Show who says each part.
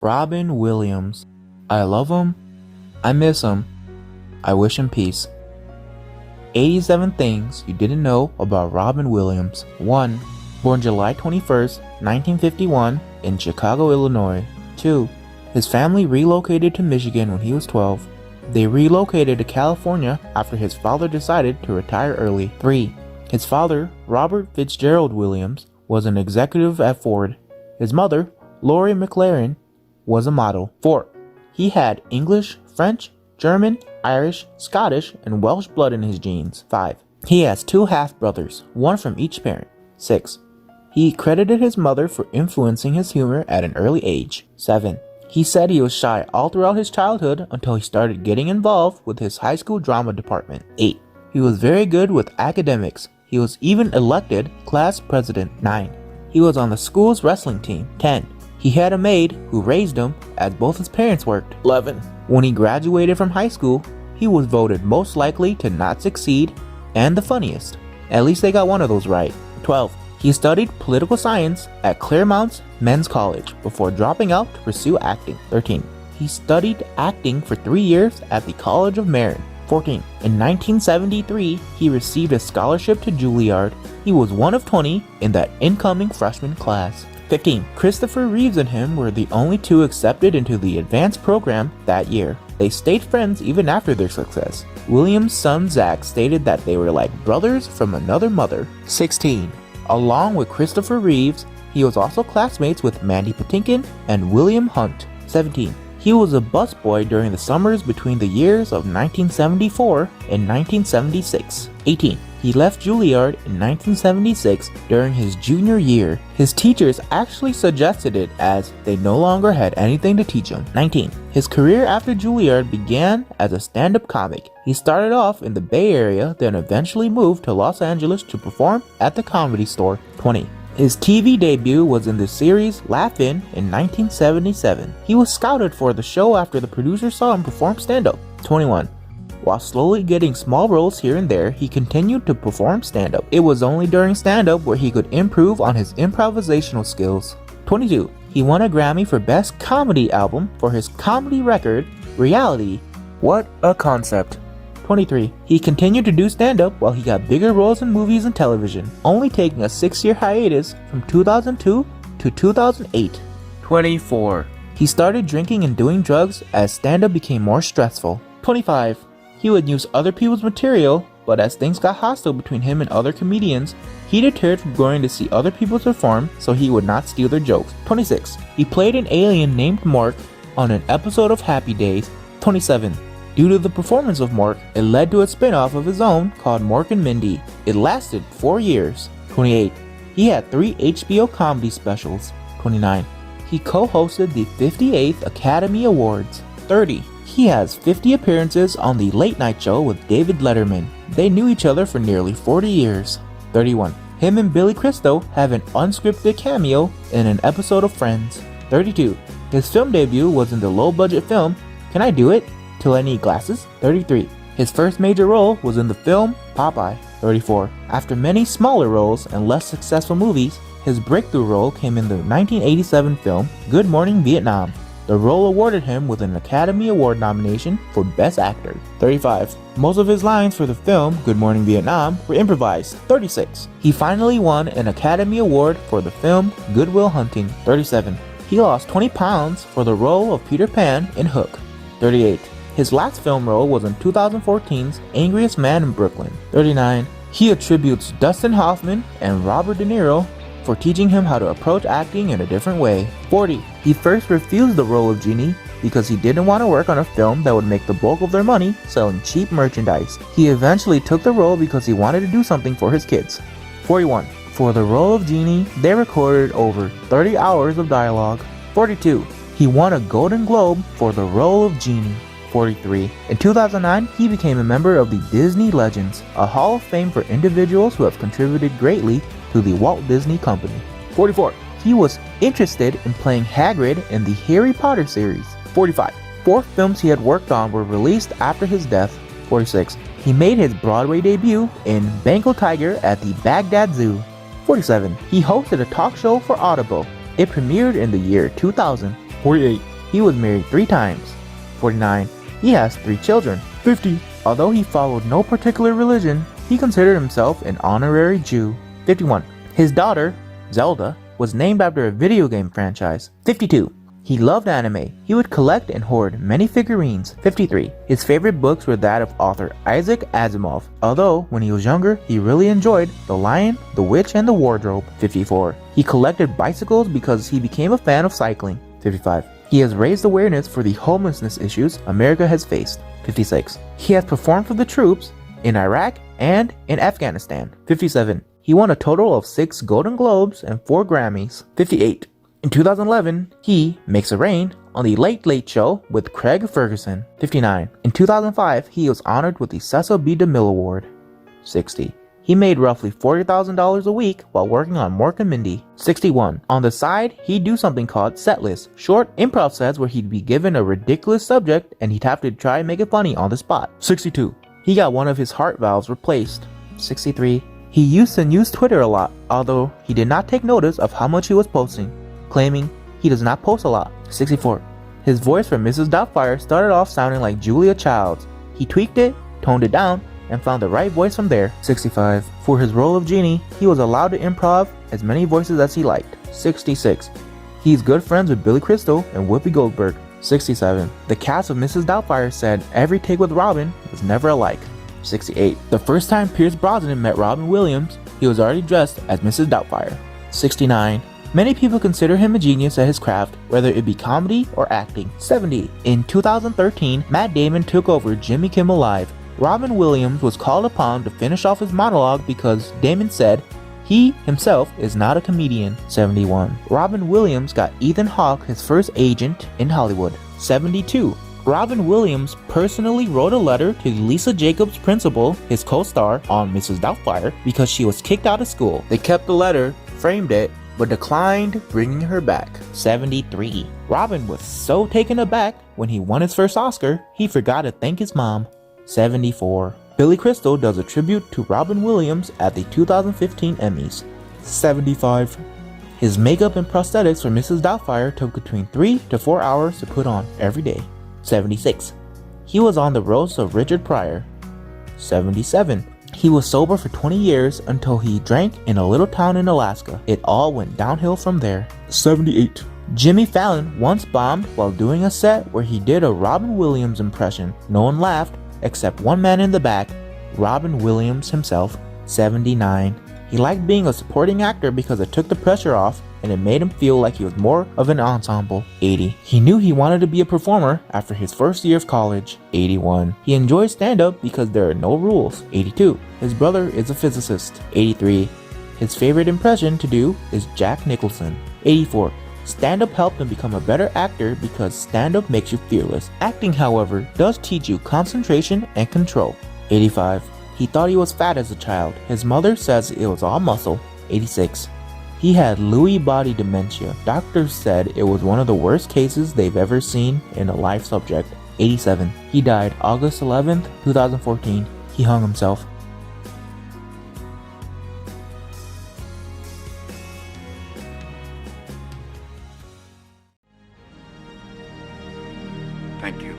Speaker 1: Robin Williams. I love him. I miss him. I wish him peace. 87 things you didn't know about Robin Williams. 1. Born July 21st, 1951 in Chicago, Illinois. 2. His family relocated to Michigan when he was 12. They relocated to California after his father decided to retire early. 3. His father, Robert Fitzgerald Williams, was an executive at Ford. His mother, Lori McLaren, was a model. 4. He had English, French, German, Irish, Scottish, and Welsh blood in his genes. 5. He has 2 half-brothers, one from each parent. 6. He credited his mother for influencing his humor at an early age. 7. He said he was shy all throughout his childhood until he started getting involved with his high school drama department. 8. He was very good with academics. He was even elected class president. 9. He was on the school's wrestling team. 10. He had a maid who raised him as both his parents worked. 11. When he graduated from high school, he was voted most likely to not succeed and the funniest. At least they got one of those right. 12. He studied political science at Claremont Men's College before dropping out to pursue acting. 13. He studied acting for 3 years at the College of Marin. 14. In 1973, he received a scholarship to Juilliard. He was one of 20 in that incoming freshman class. 15. Christopher Reeves and him were the only 2 accepted into the advanced program that year. They stayed friends even after their success. Williams' son Zach stated that they were like brothers from another mother. 16. Along with Christopher Reeves, he was also classmates with Mandy Patinkin and William Hunt. 17. He was a busboy during the summers between the years of 1974 and 1976. 18. He left Juilliard in 1976 during his junior year. His teachers actually suggested it as they no longer had anything to teach him. 19. His career after Juilliard began as a stand-up comic. He started off in the Bay Area, then eventually moved to Los Angeles to perform at the Comedy Store. 20. His TV debut was in the series Laugh-In 1977. He was scouted for the show after the producer saw him perform stand-up. 21. While slowly getting small roles here and there, he continued to perform stand-up. It was only during stand-up where he could improve on his improvisational skills. 22. He won a Grammy for Best Comedy Album for his comedy record, Reality. What a concept. 23. He continued to do stand-up while he got bigger roles in movies and television, only taking a 6-year hiatus from 2002 to 2008. 24. He started drinking and doing drugs as stand-up became more stressful. 25. He would use other people's material, but as things got hostile between him and other comedians, he deterred from going to see other people perform so he would not steal their jokes. 26. He played an alien named Mork on an episode of Happy Days. 27. Due to the performance of Mork, it led to a spin-off of his own called Mork and Mindy. It lasted 4 years. 28. He had 3 HBO comedy specials. 29. He co-hosted the 58th Academy Awards. 30. He has 50 appearances on The Late Night Show with David Letterman. They knew each other for nearly 40 years. 31. Him and Billy Crystal have an unscripted cameo in an episode of Friends. 32. His film debut was in the low-budget film Can I Do It? Till I Need Glasses. 33. His first major role was in the film Popeye. 34. After many smaller roles and less successful movies, his breakthrough role came in the 1987 film Good Morning Vietnam. The role awarded him with an Academy Award nomination for Best Actor. 35. Most of his lines for the film Good Morning Vietnam were improvised. 36. He finally won an Academy Award for the film Good Will Hunting. 37. He lost 20 pounds for the role of Peter Pan in Hook. 38. His last film role was in 2014's Angriest Man in Brooklyn. 39. He attributes Dustin Hoffman and Robert De Niro for teaching him how to approach acting in a different way. 40. He first refused the role of Genie because he didn't want to work on a film that would make the bulk of their money selling cheap merchandise. He eventually took the role because he wanted to do something for his kids. 41. For the role of Genie, they recorded over 30 hours of dialogue. 42. He won a Golden Globe for the role of Genie. 43. In 2009, he became a member of the Disney Legends, a hall of fame for individuals who have contributed greatly to the Walt Disney Company. 44. He was interested in playing Hagrid in the Harry Potter series. 45. 4 films he had worked on were released after his death. 46. He made his Broadway debut in Bengal Tiger at the Baghdad Zoo. 47. He hosted a talk show for Audible. It premiered in the year 2000. 48. He was married 3 times. 49. He has 3 children. 50. Although he followed no particular religion, he considered himself an honorary Jew. 51. His daughter, Zelda, was named after a video game franchise. 52. He loved anime. He would collect and hoard many figurines. 53. His favorite books were that of author Isaac Asimov, although when he was younger, he really enjoyed The Lion, the Witch, and the Wardrobe. 54. He collected bicycles because he became a fan of cycling. 55. He has raised awareness for the homelessness issues America has faced. 56. He has performed for the troops in Iraq and in Afghanistan. 57. He won a total of 6 Golden Globes and 4 Grammys. 58. In 2011, he makes it rain on The Late Late Show with Craig Ferguson. 59. In 2005, he was honored with the Cecil B. DeMille Award. 60. He made roughly $40,000 a week while working on Mork and Mindy. 61. On the side, he'd do something called setlist, short improv sets where he'd be given a ridiculous subject and he'd have to try and make it funny on the spot. 62. He got one of his heart valves replaced. 63. He used to use Twitter a lot, although he did not take notice of how much he was posting, claiming he does not post a lot. 64. His voice for Mrs. Doubtfire started off sounding like Julia Childs. He tweaked it, toned it down, and found the right voice from there. 65. For his role of Genie, he was allowed to improv as many voices as he liked. 66. He's good friends with Billy Crystal and Whoopi Goldberg. 67. The cast of Mrs. Doubtfire said every take with Robin was never alike. 68. The first time Pierce Brosnan met Robin Williams, he was already dressed as Mrs. Doubtfire. 69. Many people consider him a genius at his craft, whether it be comedy or acting. 70. In 2013, Matt Damon took over Jimmy Kimmel Live. Robin Williams was called upon to finish off his monologue because Damon said he himself is not a comedian. 71. Robin Williams got Ethan Hawke his first agent in Hollywood. 72. Robin Williams personally wrote a letter to Lisa Jacobs' principal, his co-star on Mrs. Doubtfire, because she was kicked out of school. They kept the letter, framed it, but declined bringing her back. 73. Robin was so taken aback when he won his first Oscar, he forgot to thank his mom. 74. Billy Crystal does a tribute to Robin Williams at the 2015 Emmys. 75. His makeup and prosthetics for Mrs. Doubtfire took between 3 to 4 hours to put on every day. 76. He was on the roast of Richard Pryor. 77. He was sober for 20 years until he drank in a little town in Alaska. It all went downhill from there. 78. Jimmy Fallon once bombed while doing a set where he did a Robin Williams impression. No one laughed except one man in the back, Robin Williams himself. 79. He liked being a supporting actor because it took the pressure off and it made him feel like he was more of an ensemble. 80. He knew he wanted to be a performer after his first year of college. 81. He enjoys stand-up because there are no rules. 82. His brother is a physicist. 83. His favorite impression to do is Jack Nicholson. 84. Stand-up helped him become a better actor because stand-up makes you fearless. Acting, however, does teach you concentration and control. 85. He thought he was fat as a child. His mother says it was all muscle. 86. He had Lewy body dementia. Doctors said it was one of the worst cases they've ever seen in a live subject. 87. He died August 11th, 2014. He hung himself.
Speaker 2: Thank you.